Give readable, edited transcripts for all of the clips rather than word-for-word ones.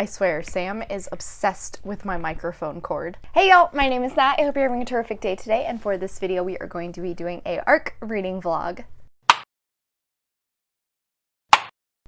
I swear, Sam is obsessed with my microphone cord. Hey y'all, my name is Nat. I hope you're having a terrific day today, and for this video we are going to be doing a ARC reading vlog.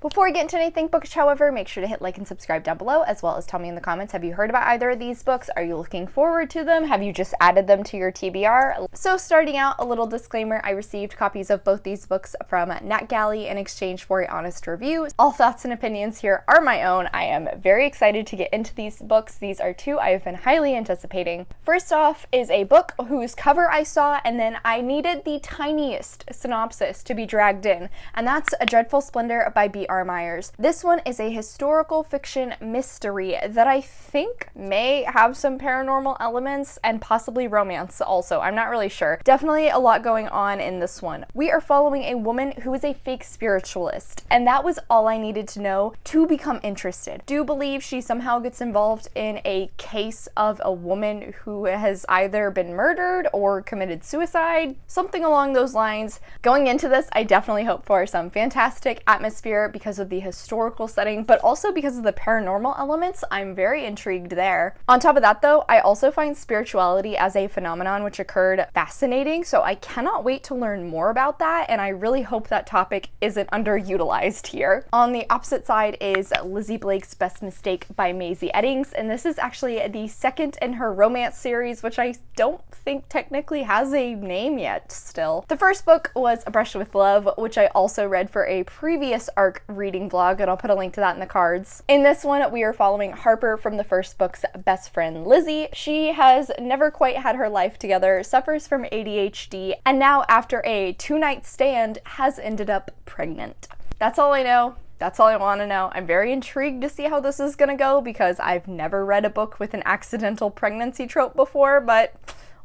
Before we get into anything bookish, however, make sure to hit like and subscribe down below, as well as tell me in the comments, have you heard about either of these books? Are you looking forward to them? Have you just added them to your TBR? So starting out, a little disclaimer, I received copies of both these books from Netgalley in exchange for an honest review. All thoughts and opinions here are my own. I am very excited to get into these books. These are two I have been highly anticipating. First off is a book whose cover I saw, and then I needed the tiniest synopsis to be dragged in, and that's A Dreadful Splendor by B.R. Myers. This one is a historical fiction mystery that I think may have some paranormal elements and possibly romance also. I'm not really sure. Definitely a lot going on in this one. We are following a woman who is a fake spiritualist, and that was all I needed to know to become interested. Do believe she somehow gets involved in a case of a woman who has either been murdered or committed suicide, something along those lines. Going into this, I definitely hope for some fantastic atmosphere because of the historical setting, but also because of the paranormal elements. I'm very intrigued there. On top of that though, I also find spirituality as a phenomenon which occurred fascinating, so I cannot wait to learn more about that, and I really hope that topic isn't underutilized here. On the opposite side is Lizzie Blake's Best Mistake by Mazey Eddings, and this is actually the second in her romance series, which I don't think technically has a name yet still. The first book was A Brush with Love, which I also read for a previous ARC reading vlog, and I'll put a link to that in the cards. In this one, we are following Harper from the first book's best friend, Lizzie. She has never quite had her life together, suffers from ADHD, and now after a two-night stand has ended up pregnant. That's all I know. That's all I want to know. I'm very intrigued to see how this is gonna go because I've never read a book with an accidental pregnancy trope before, but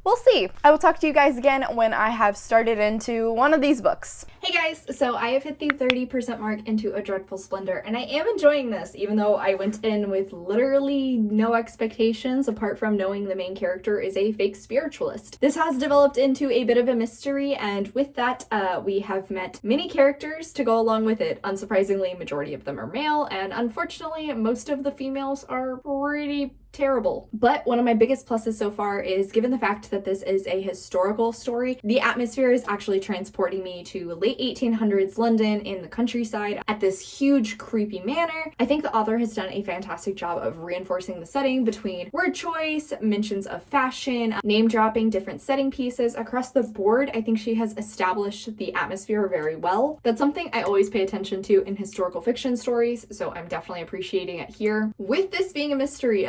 we'll see. I will talk to you guys again when I have started into one of these books. Hey guys, so I have hit the 30% mark into A Dreadful Splendor, and I am enjoying this, even though I went in with literally no expectations apart from knowing the main character is a fake spiritualist. This has developed into a bit of a mystery, and with that, we have met many characters to go along with it. Unsurprisingly, majority of them are male, and unfortunately, most of the females are pretty terrible. But one of my biggest pluses so far is, given the fact that this is a historical story, the atmosphere is actually transporting me to late 1800s London in the countryside at this huge creepy manor. I think the author has done a fantastic job of reinforcing the setting between word choice, mentions of fashion, name dropping different setting pieces across the board. I think she has established the atmosphere very well. That's something I always pay attention to in historical fiction stories, so I'm definitely appreciating it here. With this being a mystery,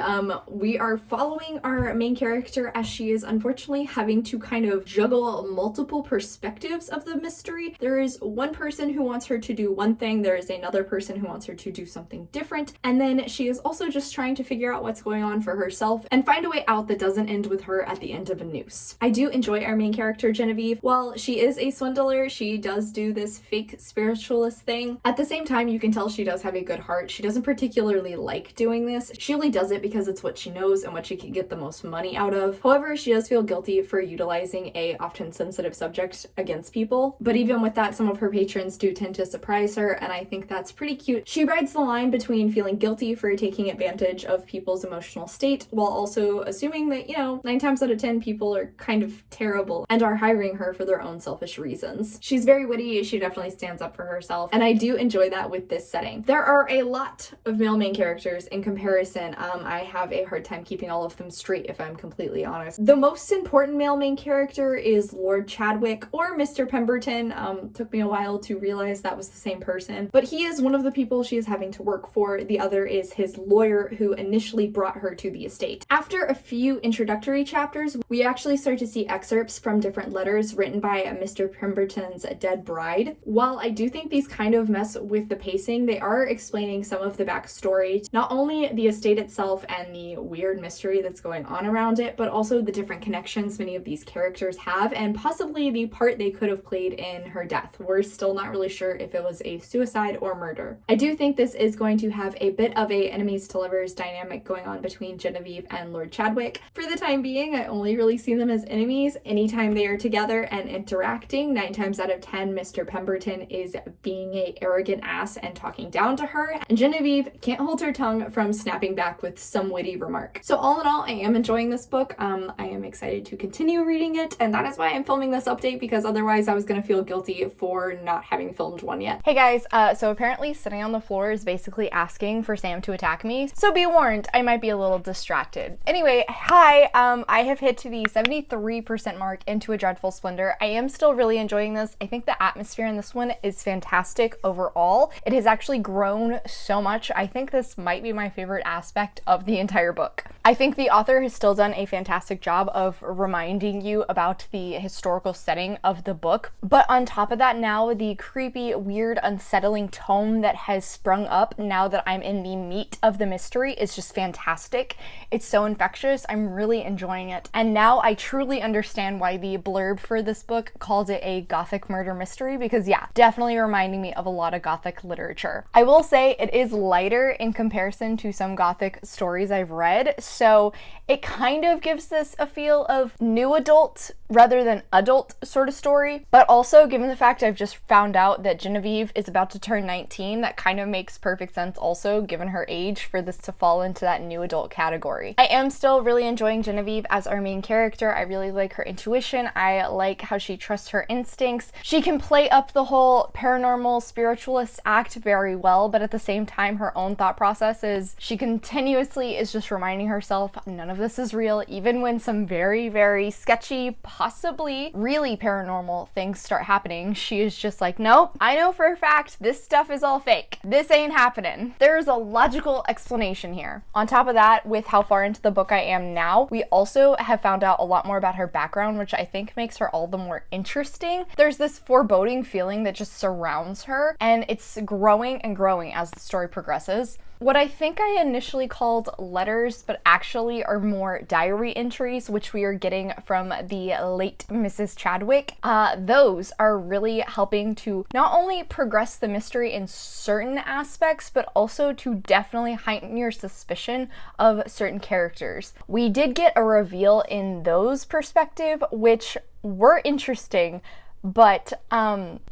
we are following our main character as she is unfortunately having to kind of juggle multiple perspectives of the mystery. There is one person who wants her to do one thing, there is another person who wants her to do something different, and then she is also just trying to figure out what's going on for herself and find a way out that doesn't end with her at the end of a noose. I do enjoy our main character, Genevieve. While she is a swindler, she does do this fake spiritualist thing. At the same time, you can tell she does have a good heart. She doesn't particularly like doing this. She only does it because it's what she knows and what she can get the most money out of. However, she does feel guilty for utilizing a often sensitive subject against people. But even with that, some of her patrons do tend to surprise her, and I think that's pretty cute. She rides the line between feeling guilty for taking advantage of people's emotional state while also assuming that, 9 times out of 10 people are kind of terrible and are hiring her for their own selfish reasons. She's very witty, she definitely stands up for herself, and I do enjoy that with this setting. There are a lot of male main characters in comparison. I have a hard time keeping all of them straight, if I'm completely honest. The most important male main character is Lord Chadwick, or Mr. Pemberton. Took me a while to realize that was the same person, but he is one of the people she is having to work for. The other is his lawyer, who initially brought her to the estate. After a few introductory chapters, we actually start to see excerpts from different letters written by Mr. Pemberton's dead bride. While I do think these kind of mess with the pacing, they are explaining some of the backstory, not only the estate itself and the the weird mystery that's going on around it, but also the different connections many of these characters have, and possibly the part they could have played in her death. We're still not really sure if it was a suicide or murder. I do think this is going to have a bit of a enemies to lovers dynamic going on between Genevieve and Lord Chadwick. For the time being, I only really see them as enemies. Anytime they are together and interacting, 9 times out of 10, Mr. Pemberton is being a arrogant ass and talking down to her, and Genevieve can't hold her tongue from snapping back with some witty remark. So all in all, I am enjoying this book. I am excited to continue reading it, and that is why I'm filming this update, because otherwise I was gonna feel guilty for not having filmed one yet. Hey guys, so apparently sitting on the floor is basically asking for Sam to attack me, so be warned, I might be a little distracted. Anyway, hi, I have hit to the 73% mark into A Dreadful Splendor. I am still really enjoying this. I think the atmosphere in this one is fantastic overall. It has actually grown so much. I think this might be my favorite aspect of the entire book. I think the author has still done a fantastic job of reminding you about the historical setting of the book, but on top of that, now the creepy, weird, unsettling tone that has sprung up now that I'm in the meat of the mystery is just fantastic. It's so infectious. I'm really enjoying it. And now I truly understand why the blurb for this book called it a gothic murder mystery, because yeah, definitely reminding me of a lot of gothic literature. I will say it is lighter in comparison to some gothic stories I've read, so it kind of gives this a feel of new adult rather than adult sort of story. But also, given the fact I've just found out that Genevieve is about to turn 19, that kind of makes perfect sense also, given her age, for this to fall into that new adult category. I am still really enjoying Genevieve as our main character. I really like her intuition. I like how she trusts her instincts. She can play up the whole paranormal spiritualist act very well, but at the same time, her own thought process is she continuously is just reminding herself none of this is real, even when some very, very sketchy, possibly really paranormal things start happening. She is just like, nope, I know for a fact this stuff is all fake. This ain't happening. There's a logical explanation here. On top of that, with how far into the book I am now, we also have found out a lot more about her background, which I think makes her all the more interesting. There's this foreboding feeling that just surrounds her, and it's growing and growing as the story progresses. What I think I initially called letters, but actually are more diary entries, which we are getting from the late Mrs. Chadwick, those are really helping to not only progress the mystery in certain aspects, but also to definitely heighten your suspicion of certain characters. We did get a reveal in those perspective, which were interesting, but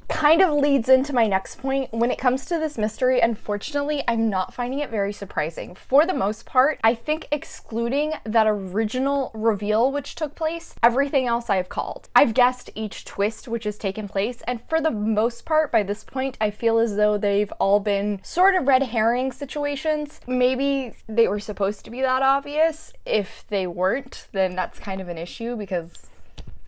kind of leads into my next point. When it comes to this mystery, unfortunately, I'm not finding it very surprising. For the most part, I think excluding that original reveal which took place, everything else I've called. I've guessed each twist which has taken place, and for the most part, by this point, I feel as though they've all been sort of red herring situations. Maybe they were supposed to be that obvious. If they weren't, then that's kind of an issue, because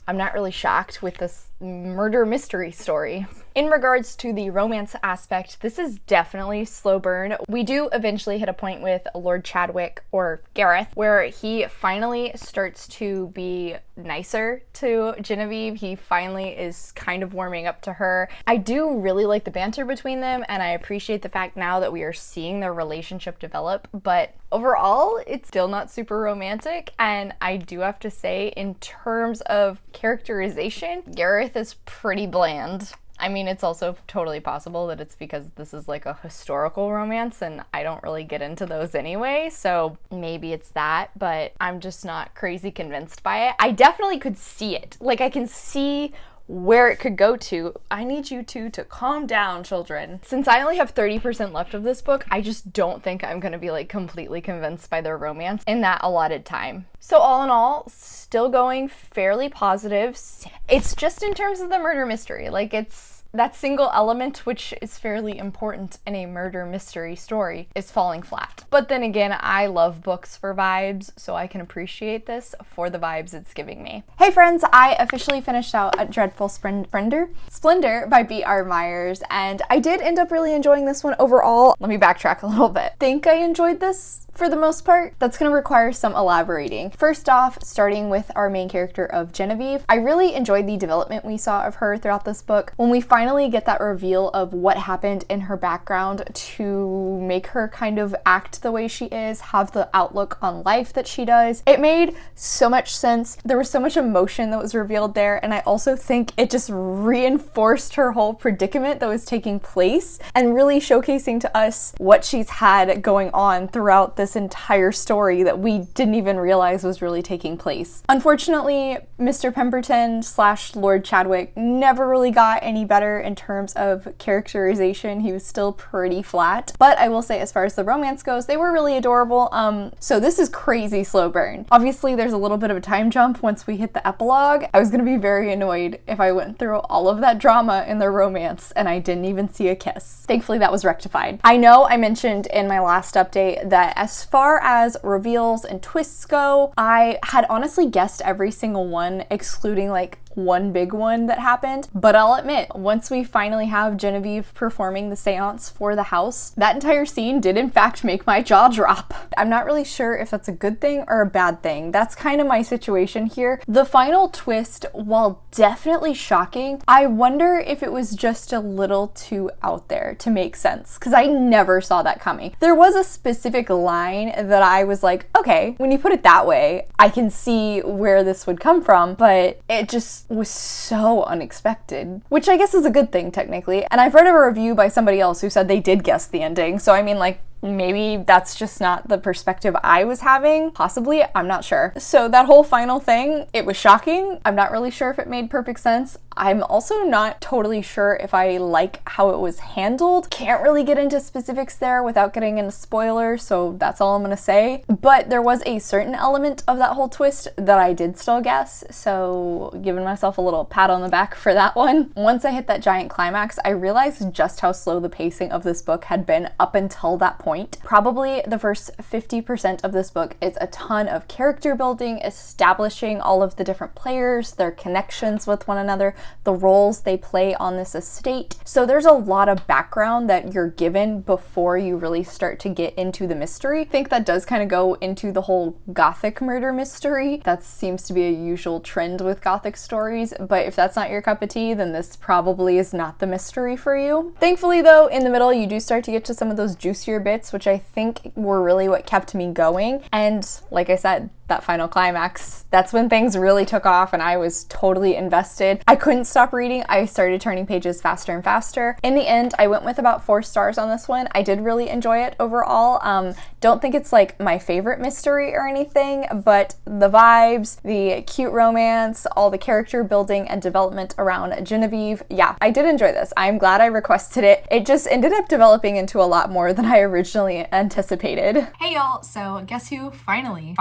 I'm not really shocked with this murder mystery story. In regards to the romance aspect, this is definitely slow burn. We do eventually hit a point with Lord Chadwick, or Gareth, where he finally starts to be nicer to Genevieve. He finally is kind of warming up to her. I do really like the banter between them, and I appreciate the fact now that we are seeing their relationship develop, but overall, it's still not super romantic, and I do have to say, in terms of characterization, Gareth is pretty bland. I mean, it's also totally possible that it's because this is like a historical romance and I don't really get into those anyway, so maybe it's that, but I'm just not crazy convinced by it. I definitely could see it. Like, I can see where it could go to. I need you two to calm down, children. Since I only have 30% left of this book, I just don't think I'm gonna be like completely convinced by their romance in that allotted time. So all in all, still going fairly positive. It's just in terms of the murder mystery, like it's that single element, which is fairly important in a murder mystery story, is falling flat. But then again, I love books for vibes, so I can appreciate this for the vibes it's giving me. Hey friends, I officially finished out A Dreadful Splendor by B.R. Myers, and I did end up really enjoying this one overall. Let me backtrack a little bit. I think I enjoyed this for the most part. That's going to require some elaborating. First off, starting with our main character of Genevieve, I really enjoyed the development we saw of her throughout this book. When we finally get that reveal of what happened in her background to make her kind of act the way she is, have the outlook on life that she does, it made so much sense. There was so much emotion that was revealed there, and I also think it just reinforced her whole predicament that was taking place and really showcasing to us what she's had going on throughout this entire story that we didn't even realize was really taking place. Unfortunately, Mr. Pemberton / Lord Chadwick never really got any better in terms of characterization. He was still pretty flat, but I will say as far as the romance goes, they were really adorable. So this is crazy slow burn. Obviously, there's a little bit of a time jump once we hit the epilogue. I was gonna be very annoyed if I went through all of that drama in their romance and I didn't even see a kiss. Thankfully, that was rectified. I know I mentioned in my last update that as far as reveals and twists go, I had honestly guessed every single one, excluding like one big one that happened, but I'll admit, once we finally have Genevieve performing the seance for the house, that entire scene did in fact make my jaw drop. I'm not really sure if that's a good thing or a bad thing. That's kind of my situation here. The final twist, while definitely shocking, I wonder if it was just a little too out there to make sense, because I never saw that coming. There was a specific line that I was like, okay, when you put it that way, I can see where this would come from, but it just was so unexpected, which I guess is a good thing technically. And I've read a review by somebody else who said they did guess the ending, so I mean, like, maybe that's just not the perspective I was having. Possibly, I'm not sure. So that whole final thing, it was shocking. I'm not really sure if it made perfect sense. I'm also not totally sure if I like how it was handled. Can't really get into specifics there without getting into spoilers, so that's all I'm gonna say. But there was a certain element of that whole twist that I did still guess, so giving myself a little pat on the back for that one. Once I hit that giant climax, I realized just how slow the pacing of this book had been up until that point. Probably the first 50% of this book is a ton of character building, establishing all of the different players, their connections with one another, the roles they play on this estate. So there's a lot of background that you're given before you really start to get into the mystery. I think that does kind of go into the whole gothic murder mystery. That seems to be a usual trend with gothic stories, but if that's not your cup of tea, then this probably is not the mystery for you. Thankfully though, in the middle you do start to get to some of those juicier bits, which I think were really what kept me going. And like I said, that final climax, that's when things really took off and I was totally invested. I couldn't stop reading. I started turning pages faster and faster. In the end, I went with about 4 stars on this one. I did really enjoy it overall. Don't think it's like my favorite mystery or anything, but the vibes, the cute romance, all the character building and development around Genevieve, yeah, I did enjoy this. I'm glad I requested it. It just ended up developing into a lot more than I originally anticipated. Hey y'all, so guess who finally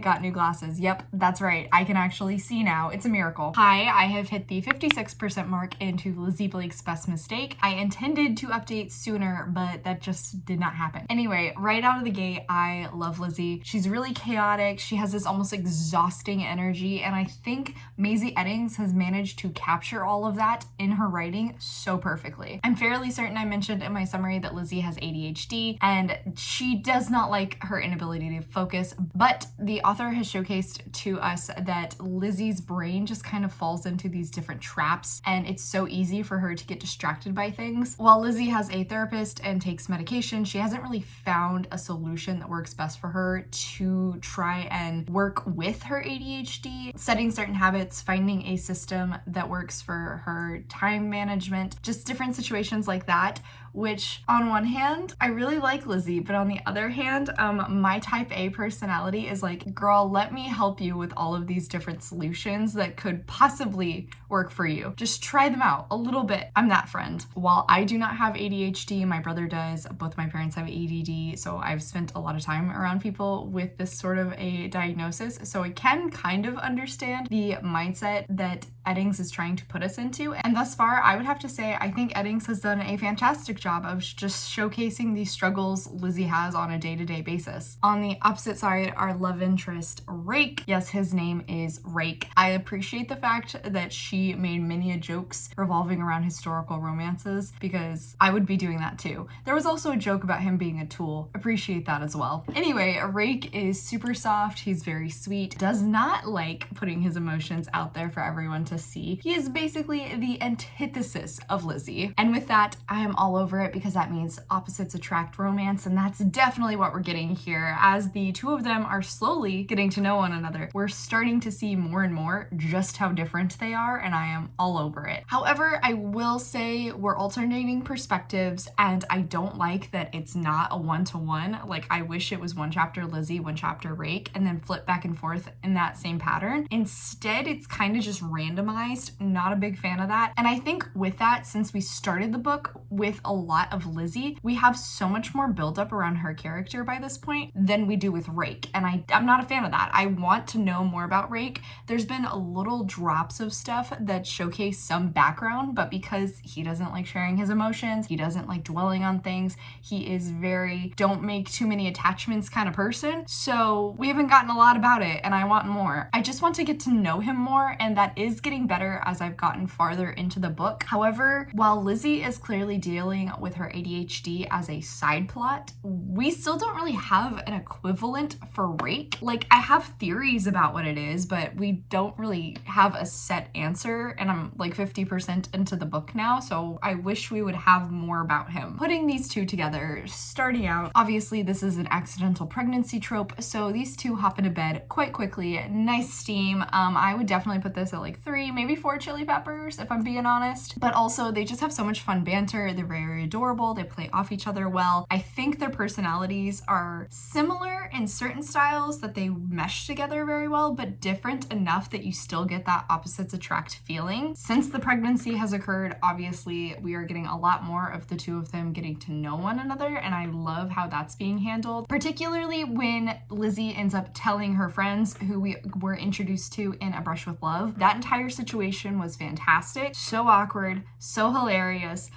got new glasses? Yep, that's right. I can actually see now. It's a miracle. Hi, I have hit the 56% mark into Lizzie Blake's Best Mistake. I intended to update sooner, but that just did not happen. Anyway, right out of the gate, I love Lizzie. She's really chaotic. She has this almost exhausting energy, and I think Mazey Eddings has managed to capture all of that in her writing so perfectly. I'm fairly certain I mentioned in my summary that Lizzie has ADHD, and she does not like her inability to focus, but the author has showcased to us that Lizzie's brain just kind of falls into these different traps, and it's so easy for her to get distracted by things. While Lizzie has a therapist and takes medication, she hasn't really found a solution that works best for her to try and work with her ADHD, setting certain habits, finding a system that works for her time management, just different situations like that, which on one hand, I really like Lizzie, but on the other hand, my type A personality is like, girl, let me help you with all of these different solutions that could possibly work for you. Just try them out a little bit. I'm that friend. While I do not have ADHD, my brother does. Both my parents have ADD, so I've spent a lot of time around people with this sort of a diagnosis, so I can kind of understand the mindset that Eddings is trying to put us into. And thus far, I would have to say, I think Eddings has done a fantastic job of just showcasing the struggles Lizzie has on a day-to-day basis. On the opposite side, our love interest, Rake. Yes, his name is Rake. I appreciate the fact that she made many jokes revolving around historical romances, because I would be doing that too. There was also a joke about him being a tool. Appreciate that as well. Anyway, Rake is super soft. He's very sweet. Does not like putting his emotions out there for everyone to see. He is basically the antithesis of Lizzie. And with that, I am all over it, because that means opposites attract romance, and that's definitely what we're getting here. As the two of them are slowly getting to know one another, we're starting to see more and more just how different they are, and I am all over it. However, I will say we're alternating perspectives, and I don't like that it's not a one-to-one. Like, I wish it was one chapter Lizzie, one chapter Rake, and then flip back and forth in that same pattern. Instead, it's kind of just randomized. Not a big fan of that. And I think with that, since we started the book with a lot of Lizzie, we have so much more buildup around her character by this point than we do with Rake. And I'm not a fan of that. I want to know more about Rake. There's been a little drops of stuff that showcase some background, but because he doesn't like sharing his emotions, he doesn't like dwelling on things, he is very don't make too many attachments kind of person. So we haven't gotten a lot about it, and I want more. I just want to get to know him more, and that is getting better as I've gotten farther into the book. However, while Lizzie is clearly dealing with her ADHD as a side plot, we still don't really have an equivalent for Rake. Like, I have theories about what it is, but we don't really have a set answer, and I'm like 50% into the book now, so I wish we would have more about him. Putting these two together, starting out, obviously this is an accidental pregnancy trope, so these two hop into bed quite quickly. Nice steam. I would definitely put this at like 3, maybe 4 chili peppers if I'm being honest. But also they just have so much fun banter. They're very adorable. They play off each other well. I think their personalities are similar in certain styles, that they mesh together very well, but different enough that you still get that opposites attract feeling. Since the pregnancy has occurred, obviously we are getting a lot more of the two of them getting to know one another, and I love how that's being handled, particularly when Lizzie ends up telling her friends who we were introduced to in A Brush with Love. That entire situation was fantastic. So awkward, so hilarious.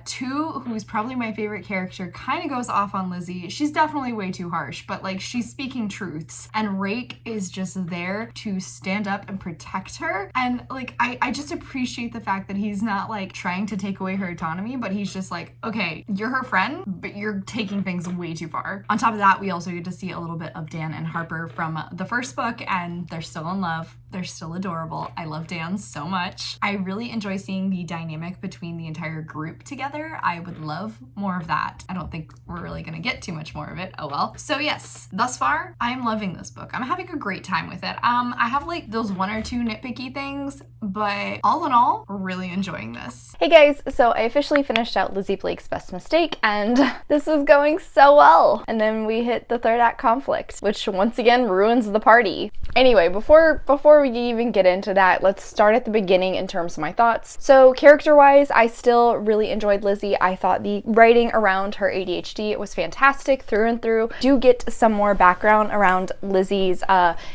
Two, who's probably my favorite character, kind of goes off on Lizzie. She's definitely way too harsh, but like, she's speaking truths, and Rake is just there to stand up and protect her. And like, I just appreciate the fact that he's not like trying to take away her autonomy, but he's just like, okay, you're her friend, but you're taking things way too far. On top of that, we also get to see a little bit of Dan and Harper from the first book, and they're still in love. They're still adorable. I love Dan so much. I really enjoy seeing the dynamic between the entire group together. I would love more of that. I don't think we're really gonna get too much more of it. Oh well. So yes, thus far, I am loving this book. I'm having a great time with it. I have like those 1 or 2 nitpicky things, but all in all, really enjoying this. Hey guys, so I officially finished out Lizzie Blake's Best Mistake, and this was going so well. And then we hit the 3rd act conflict, which once again ruins the party. Anyway, before we even get into that, let's start at the beginning in terms of my thoughts. So character-wise, I still really enjoyed Lizzie. I thought the writing around her ADHD was fantastic through and through. Do get some more background around Lizzie's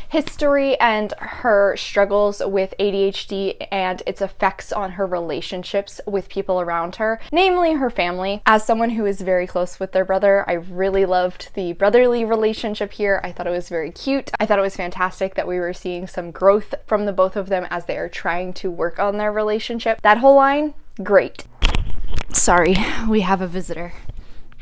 history and her struggles with ADHD and its effects on her relationships with people around her, namely her family. As someone who is very close with their brother, I really loved the brotherly relationship here. I thought it was very cute. I thought it was fantastic that we were seeing some growth from the both of them as they are trying to work on their relationship. That whole line, great. Sorry, we have a visitor.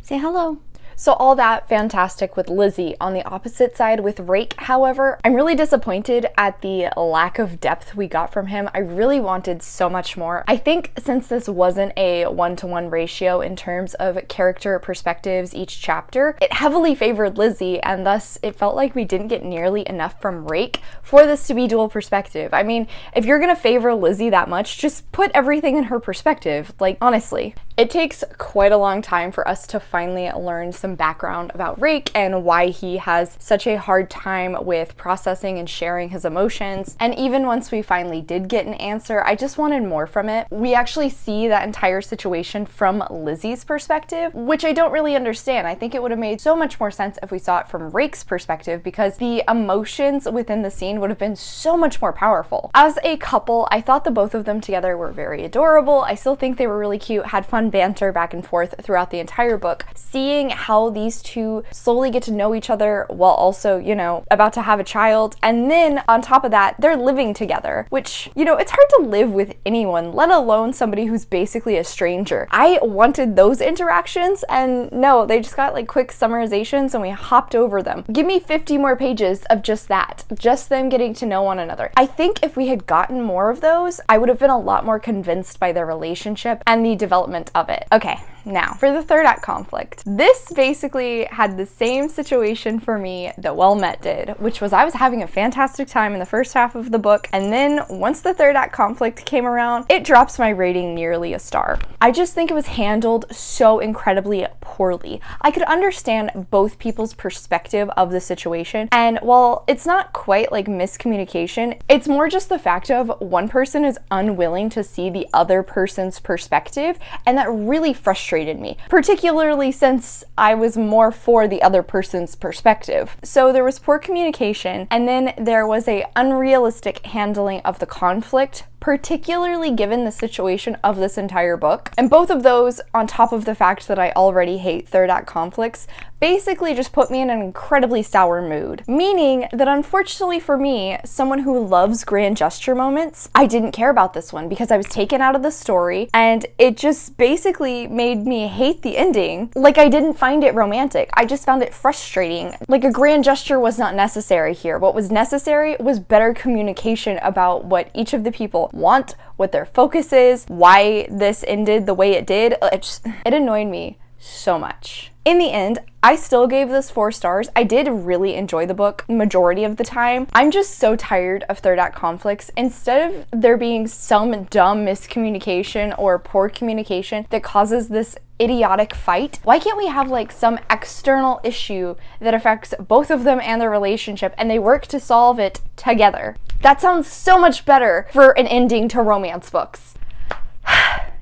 Say hello. So all that fantastic with Lizzie. On the opposite side with Rake, however, I'm really disappointed at the lack of depth we got from him. I really wanted so much more. I think since this wasn't a 1-to-1 ratio in terms of character perspectives each chapter, it heavily favored Lizzie, and thus it felt like we didn't get nearly enough from Rake for this to be dual perspective. I mean, if you're gonna favor Lizzie that much, just put everything in her perspective. Like, honestly. It takes quite a long time for us to finally learn some some background about Rake and why he has such a hard time with processing and sharing his emotions. And even once we finally did get an answer, I just wanted more from it. We actually see that entire situation from Lizzie's perspective, which I don't really understand. I think it would have made so much more sense if we saw it from Rake's perspective, because the emotions within the scene would have been so much more powerful. As a couple, I thought the both of them together were very adorable. I still think they were really cute, had fun banter back and forth throughout the entire book. Seeing how these two slowly get to know each other while also, you know, about to have a child, and then on top of that, they're living together, which, you know, it's hard to live with anyone, let alone somebody who's basically a stranger. I wanted those interactions, and no, they just got like quick summarizations and we hopped over them. Give me 50 more pages of just that, just them getting to know one another. I think if we had gotten more of those, I would have been a lot more convinced by their relationship and the development of it. Okay, now for the third act conflict. This basically had the same situation for me that Well Met did, which was I was having a fantastic time in the first half of the book, and then once the third act conflict came around, it drops my rating nearly a star. I just think it was handled so incredibly poorly. I could understand both people's perspective of the situation, and while it's not quite like miscommunication, it's more just the fact of one person is unwilling to see the other person's perspective, and that really frustrated me, particularly since I was more for the other person's perspective. So there was poor communication, and then there was a unrealistic handling of the conflict, particularly given the situation of this entire book. And both of those, on top of the fact that I already hate third act conflicts, basically just put me in an incredibly sour mood. Meaning that unfortunately for me, someone who loves grand gesture moments, I didn't care about this one because I was taken out of the story, and it just basically made me hate the ending. Like, I didn't find it romantic. I just found it frustrating. Like, a grand gesture was not necessary here. What was necessary was better communication about what each of the people want, what their focus is, why this ended the way it did. It annoyed me so much. In the end, I still gave this 4 stars. I did really enjoy the book majority of the time. I'm just so tired of third act conflicts. Instead of there being some dumb miscommunication or poor communication that causes this idiotic fight, why can't we have like some external issue that affects both of them and their relationship, and they work to solve it together? That sounds so much better for an ending to romance books.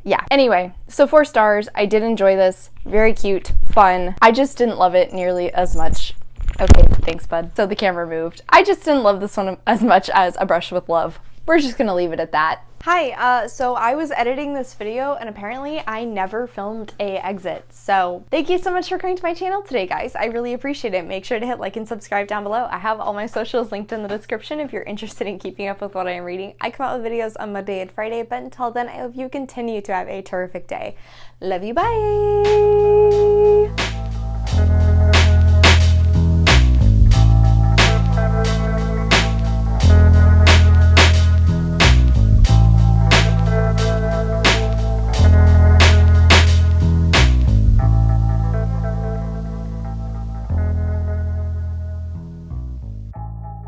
Yeah, anyway, so 4 stars. I did enjoy this. Very cute, fun. I just didn't love it nearly as much. Okay, thanks, bud. So the camera moved. I just didn't love this one as much as A Brush with Love. We're just gonna leave it at that. Hi, so I was editing this video and apparently I never filmed a exit. So thank you so much for coming to my channel today, guys. I really appreciate it. Make sure to hit like and subscribe down below. I have all my socials linked in the description if you're interested in keeping up with what I am reading. I come out with videos on Monday and Friday, but until then, I hope you continue to have a terrific day. Love you, bye!